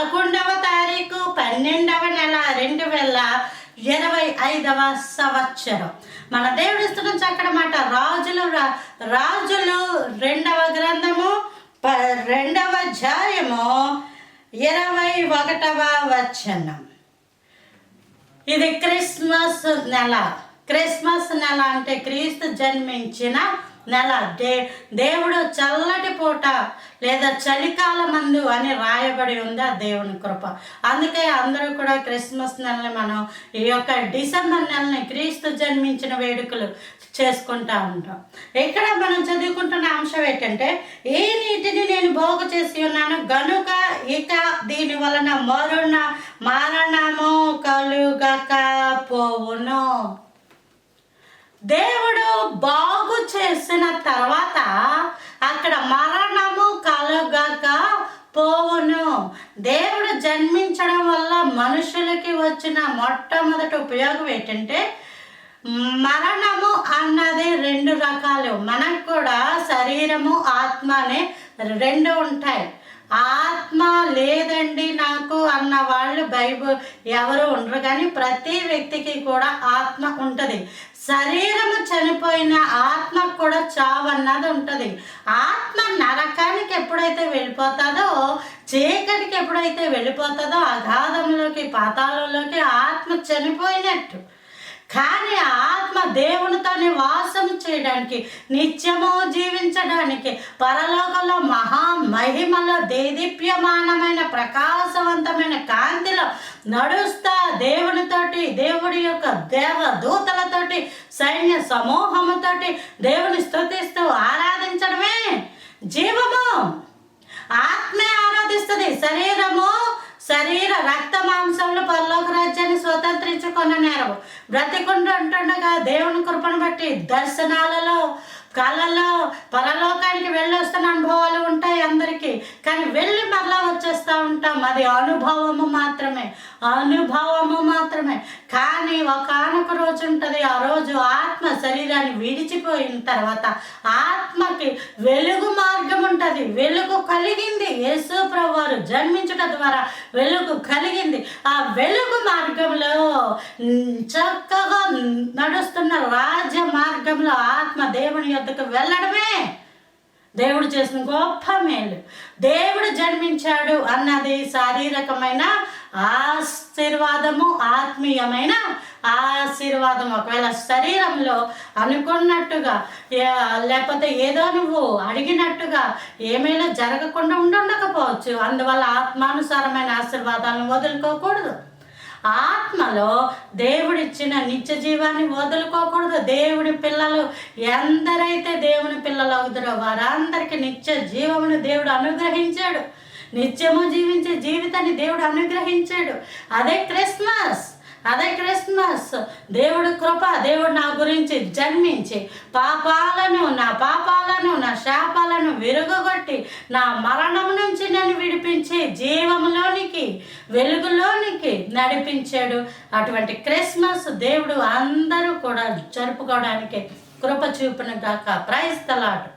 11వ తారీఖు 12వ నెల 2025వ సంవత్సరం. మన దేవుడు ఇస్తున్న చక్కటి మాట రాజులు 2వ గ్రంథము 2వ అధ్యాయము 21వ వచనం. ఇది క్రిస్మస్ నెల. క్రిస్మస్ నెల అంటే క్రీస్తు జన్మించిన నెల. దేవుడు చల్లటి పూట లేదా చలికాలం మందు అని రాయబడి ఉంది ఆ దేవుని కృప. అందుకే అందరూ కూడా క్రిస్మస్ నెలని మనం ఈ యొక్క డిసెంబర్ నెలని క్రీస్తు జన్మించిన వేడుకలు చేసుకుంటూ ఉంటాం. ఇక్కడ మనం చదువుకుంటున్న అంశం ఏంటంటే, ఈ నీటిని నేను బాగు చేసి ఉన్నాను గనుక ఇక దీని వలన మరణము కలుగకపోవును. దేవుడు బాగు చేసిన తర్వాత అక్కడ మరణము కలుగకపోవును. దేవుడు జన్మించడం వల్ల మనుషులకి వచ్చిన మొట్టమొదటి ఉపయోగం ఏంటంటే, మరణము అన్నది 2 రకాలు. మనకు కూడా శరీరము ఆత్మ అనే 2 ఉంటాయి. ఆత్మ లేదండి నాకు అన్న వాళ్ళు బైబిల్ ఎవరు ఉండరు, కానీ ప్రతి వ్యక్తికి కూడా ఆత్మ ఉంటుంది. శరీరము చనిపోయిన ఆత్మకు కూడా చావు అన్నది ఉంటుంది. ఆత్మ నరకానికి ఎప్పుడైతే వెళ్ళిపోతుందో, చీకటికి ఎప్పుడైతే వెళ్ళిపోతుందో, అగాధంలోకి పాతాళంలోకి ఆత్మ చనిపోయినట్టు. కానీ ఆత్మ దేవునితోనే వాసం చేయడానికి, నిత్యము జీవించడానికి, పరలోకంలో మహామహిమలో దేదీప్యమానమైన ప్రకాశవంతమైన కాంతిలో నడుస్తా దేవునితోటి, దేవుడి యొక్క దేవదూతలతోటి, సైన్య సమూహముతోటి దేవుని స్తుతిస్తూ ఆరాధించడమే జీవము. ఆత్మే ఆరాధిస్తుంది. శరీర రక్త మాంసంలో పరలోక రాజ్యాన్ని స్వతంత్రించుకున్న నేరము. బ్రతికుంటుండగా దేవుని కృపను బట్టి దర్శనాలలో, కళలో పరలోకానికి వెళ్ళొస్తున్న అనుభవాలు ఉంటాయి అందరికీ. కానీ వెళ్ళి మరలా వచ్చేస్తూ ఉంటాం. అది అనుభవము మాత్రమే. కానీ ఒకానొక రోజు ఉంటుంది. ఆ రోజు ఆత్మ శరీరాన్ని విడిచిపోయిన తర్వాత ఆత్మకి వెలుగు మార్గం ఉంటుంది. వెలుగు కలిగింది. యేసు ప్రభువారు జన్మించడం ద్వారా వెలుగు కలిగింది. ఆ వెలుగు మార్గంలో చక్కగా నడుస్తున్న రాజ్య మార్గంలో ఆత్మ దేవుని యొద్దకు వెళ్ళడమే దేవుడు చేసిన గొప్ప మేలు. దేవుడు జన్మించాడు అన్నది శారీరకమైన ఆశీర్వాదము, ఆత్మీయమైన ఆశీర్వాదం. ఒకవేళ శరీరంలో అనుకున్నట్టుగా లేకపోతే ఏదో నువ్వు అడిగినట్టుగా ఏమైనా జరగకుండా ఉండకపోవచ్చు. అందువల్ల ఆత్మానుసారమైన ఆశీర్వాదాలను వదులుకోకూడదు. ఆత్మలో దేవుడిచ్చిన నిత్య జీవాన్ని వదులుకోకూడదు. దేవుడి పిల్లలు ఎందరైతే దేవుని పిల్లలు అవుతారో వారందరికీ నిత్య జీవమును దేవుడు అనుగ్రహించాడు. నిత్యము జీవించే జీవితాన్ని దేవుడు అనుగ్రహించాడు. అదే క్రిస్మస్. దేవుడు కృప. దేవుడు నా గురించి జన్మించి నా పాపాలను నా శాపాలను విరుగొట్టి నా మరణం నుంచి నన్ను విడిపించి జీవములోనికి, వెలుగులోనికి నడిపించాడు. అటువంటి క్రిస్మస్ దేవుడు అందరూ కూడా జరుపుకోవడానికి కృప చూపును గాక. Praise the lord.